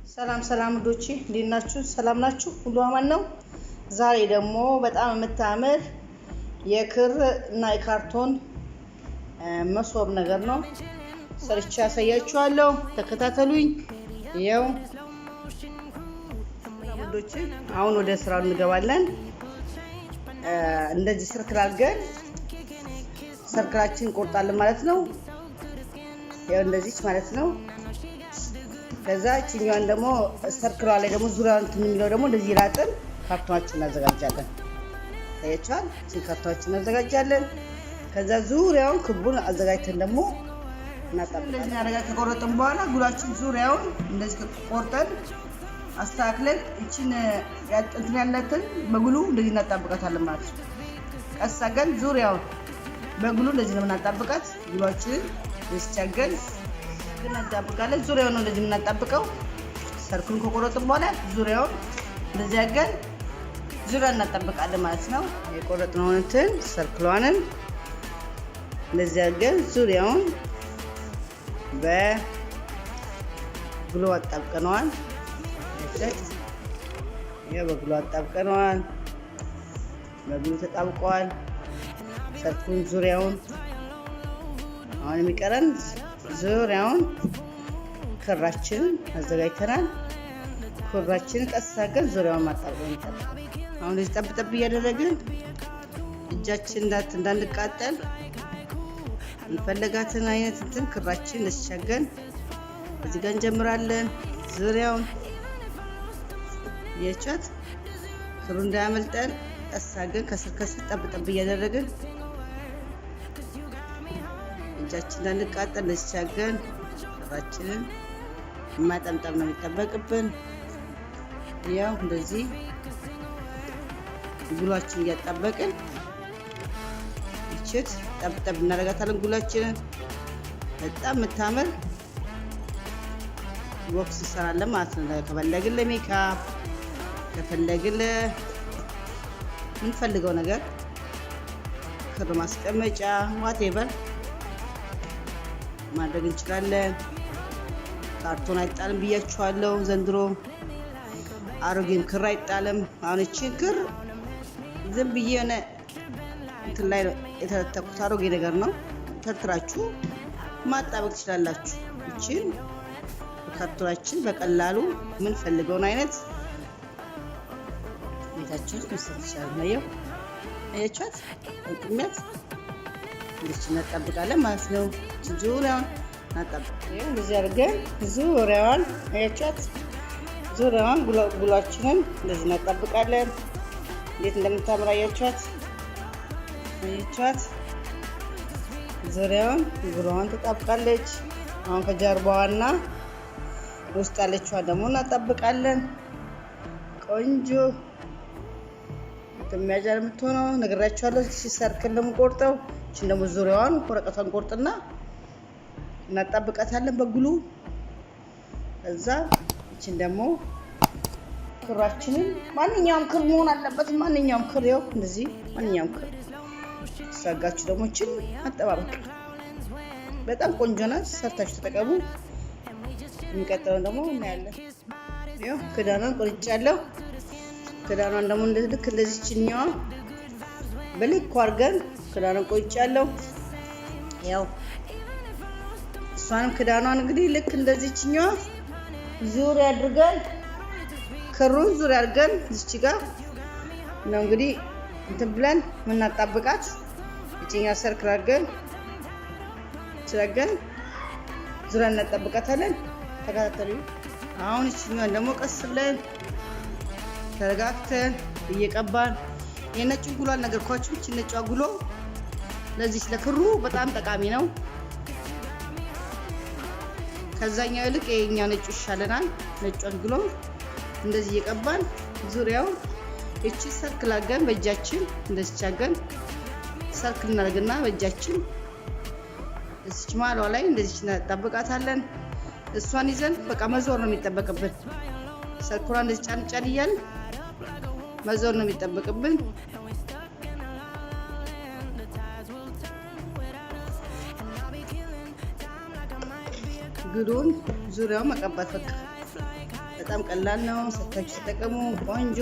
ሰላም ሰላም ውዶቼ እንዴት ናችሁ? ሰላም ናችሁ? ሁሉ አማን ነው? ዛሬ ደግሞ በጣም የምታምር የክር እና የካርቶን መሶብ ነገር ነው ሰርቼ ያሳያችኋለሁ። ተከታተሉኝ። ይኸው ውዶቼ አሁን ወደ ስራው እንገባለን። እንደዚህ ሰርክል አድርገን ሰርክላችን እንቆርጣለን ማለት ነው። ያው እንደዚህ ማለት ነው። ከዛ እቺኛዋን ደግሞ ሰርክሏ ላይ ደግሞ ዙሪያውን እንትን የሚለው ደግሞ እንደዚህ ራጥን ካርቶናችን እናዘጋጃለን። ታያችኋል። እቺ ካርቶናችን እናዘጋጃለን። ከዛ ዙሪያውን ክቡን አዘጋጅተን ደግሞ እናጣብቃለን። እንደዚህ አደረጋ ከቆረጥን በኋላ ጉላችን ዙሪያውን እንደዚህ ቆርጠን አስተካክለን እቺን እንትን ያለትን በግሉ እንደዚህ እናጣብቃታለን ማለት ነው። ቀሳገን ዙሪያውን በግሉ እንደዚህ ነው እናጣብቃት። ጉላችንን እስቻገን እናጣብቃለን። ዙሪያውን ነው እንደዚህ እናጣብቀው። ሰርክሉን ከቆረጥን በኋላ ዙሪያውን እንደዚህ አገን ዙሪያ እናጣብቃለን ማለት ነው። የቆረጥነውን እንትን ሰርክሏንን እንደዚህ አገን ዙሪያውን በግሉ አጣብቀነዋል። ይሄ በግሉ አጣብቀነዋል። በግሉ ተጣብቋል። ሰርክሉን ዙሪያውን አሁን የሚቀረን ዙሪያውን ክራችንን አዘጋጅተናል። ክራችንን ቀስ አድርገን ዙሪያውን ማጣበቅ ነው። አሁን እዚህ ጠብጠብ እያደረግን እጃችን እንዳንቃጠል እንፈለጋትን አይነት እንትን ክራችን ለሻገን እዚህ ጋር እንጀምራለን። ዙሪያውን የቻት ክሩ እንዳያመልጠን ቀስ አድርገን ከስር ጠብጠብ እያደረግን እጃችን እንዳንቃጠል ለሻገን ክራችንን ማጠምጠም ነው የሚጠበቅብን። ያው እንደዚህ ጉላችን እያጣበቅን እቺት ጠብጠብ እናደርጋታለን። ጉላችንን በጣም የምታምር ቦክስ እንሰራለን ማለት ነው። ከፈለግን ለሜካፕ ከፈለግን የምንፈልገው ነገር ክር ማስቀመጫ ዋቴቨር ማድረግ እንችላለን። ካርቶን አይጣልም ብያችኋለሁ። ዘንድሮ አሮጌም ክር አይጣልም። አሁን እቺን ክር ዝም ብዬ የሆነ እንትን ላይ የተረተኩት አሮጌ ነገር ነው። ተርትራችሁ ማጣበቅ ትችላላችሁ። እቺን ካርቶናችን በቀላሉ ምን ፈልገውን አይነት ቤታችን መስራት ይችላል ነው። አያችኋት? እንቅሚያት እንደዚህ እናጣብቃለን ማለት ነው። ዙሪያውን እናጣብቃለን። እንደዚህ አድርገን ዙሪያውን አያችኋት? ዙሪያውን ጉላችንን እንደዚህ እናጣብቃለን። እንዴት እንደምታምር አያችኋት? አያችኋት? ዙሪያውን ጉላዋን ተጣብቃለች። አሁን ከጀርባዋና ውስጥ ያለችዋን ደግሞ እናጣብቃለን። ቆንጆ የሚያጃር የምትሆነው ነግራችኋለሁ። ሰርክል ለምቆርጠው እቺን ደግሞ ዙሪያዋን ወረቀቷን ቆርጥና እናጣብቃታለን በግሉ። ከዛ እቺን ደግሞ ክራችንን ማንኛውም ክር መሆን አለበት። ማንኛውም ክር ይኸው እንደዚህ ማንኛውም ክር ሳጋችሁ ደግሞ እቺን አጠባበቅ በጣም ቆንጆ ናት። ሰርታችሁ ተጠቀሙ። የሚቀጥለው ደግሞ እናያለን። ይኸው ክዳኗን ቆርጫለሁ። ክዳኗን ደግሞ እንደዚህ ልክ እንደዚህ ችኛዋ በልኩ አድርገን ክዳኗን ቆርጫለሁ። ያው እሷንም ክዳኗን እንግዲህ ልክ እንደዚህ ችኛዋ ዙሪያ አድርገን ክሩን ዙሪያ አድርገን እዚች ጋር ነው እንግዲህ እንትን ብለን የምናጣብቃት። እቺኛ ሰርክል አድርገን ስለገን ዙሪያ እናጣብቃታለን። ተከታተሉ። አሁን እቺኛን ደግሞ ቀስ ብለን ተረጋግተን እየቀባን የነጭ ጉሏን ነገርኳችሁ። እቺ ነጭ ጉሎ ለዚህ ለክሩ በጣም ጠቃሚ ነው። ከዛኛው ይልቅ የኛ ነጭ ይሻለናል። ነጭን ጉሎ እንደዚህ እየቀባን ዙሪያው እቺ ሰርክል አድርገን በእጃችን እንደዚህ ቻገን ሰርክል እናደርግና በእጃችን እዚች ማሏ ላይ እንደዚህ እናጣብቃታለን። እሷን ይዘን በቃ መዞር ነው የሚጠበቅብን። ሰርክሏን እንደዚህ ጫን ጫን እያልን መዞር ነው የሚጠበቅብን። ግሉን ዙሪያው መቀባት በቃ በጣም ቀላል ነው። ሰርታችሁ ተጠቀሙ። ቆንጆ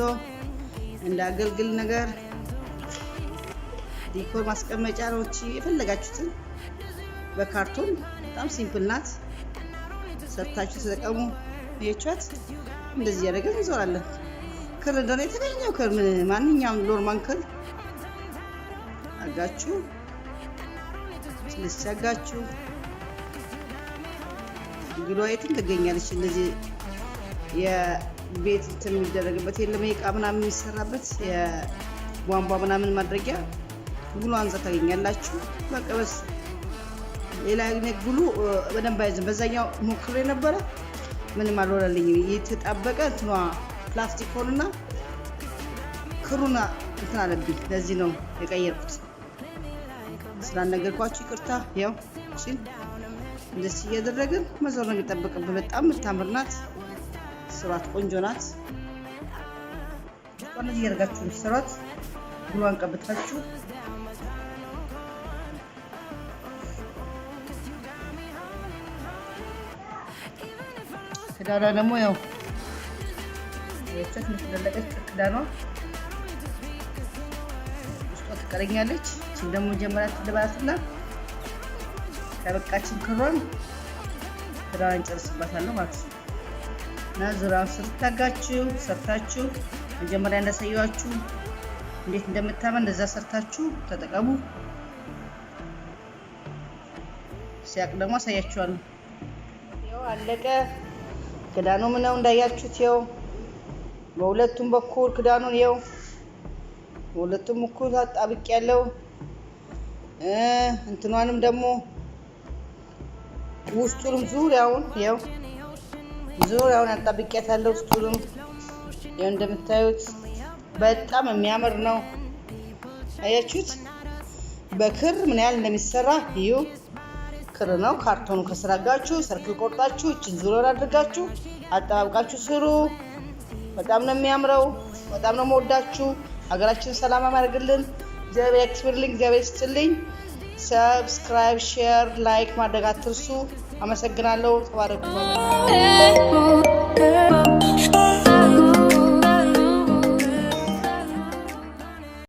እንደ አገልግል ነገር ዲኮር ማስቀመጫ ነው። እቺ የፈለጋችሁትን በካርቶን በጣም ሲምፕል ናት። ሰርታችሁ ተጠቀሙ። እየቻት እንደዚህ ያደረገን እንዞራለን። ክር እንደሆነ የተገኘው ክር ማንኛውም ኖርማል ክር አጋችሁ ስለቻጋችሁ ግሏ የትም ትገኛለች። እንደዚህ የቤት እንትን የሚደረግበት የለም የዕቃ ምናምን የሚሰራበት የቧንቧ ምናምን ማድረጊያ ግሏን እዛ ታገኛላችሁ። በቃ በስ ሌላ ግሉ በደንብ አይዝም። በዛኛው ሞክሬ ነበረ ምንም አልሆነልኝም። የተጣበቀ እንትኗ ፕላስቲክ ሆነና ክሩና እንትን አለብኝ። ለዚህ ነው የቀየርኩት። ስላልነገርኳችሁ ይቅርታ። ያው እሺ እንደዚህ እያደረግን መዞር ነው የሚጠበቅብን። በጣም የምታምር ናት። ስራት ቆንጆ ናት። እንደዚህ እያደረጋችሁ ስራት ግሏን ቀብታችሁ ክዳኗ ደግሞ ያው የቸት ምትደለቀች ክዳኗ ውስጧ ትቀረኛለች። እቺ ደግሞ መጀመሪያ ትደባትና ከበቃችን ክሯን ክዳኗን ጨርስባታለሁ ማለት ነው። እና ዙሪያውን ሰርታጋችሁ ሰርታችሁ መጀመሪያ እንዳሳየኋችሁ እንዴት እንደምታመን እንደዛ ሰርታችሁ ተጠቀሙ። ሲያቅ ደግሞ አሳያችኋለሁ። ያው አለቀ። ክዳኑ ምነው እንዳያችሁት ያው በሁለቱም በኩል ክዳኑን ያው በሁለቱም በኩል አጣብቅ ያለው እንትኗንም ደግሞ ውስጡንም ዙሪያውን አጣብቄያታለሁ። ውስጡንም ያው እንደምታዩት በጣም የሚያምር ነው። አያችሁት በክር ምን ያህል እንደሚሰራ ይኸው ክር ነው። ካርቶኑ ከስራጋችሁ ሰርክል ቆርጣችሁ እችን ዙሪያ አድርጋችሁ አጣብቃችሁ ስሩ። በጣም ነው የሚያምረው። በጣም ነው የምወዳችሁ። ሀገራችን ሰላም ያድርግልን። እግዚአብሔር ያክብርልኝ። እግዚአብሔር ይስጥልኝ። ሰብስክራይብ፣ ሼር፣ ላይክ ማድረግ አትርሱ። አመሰግናለሁ። ተባረኩ።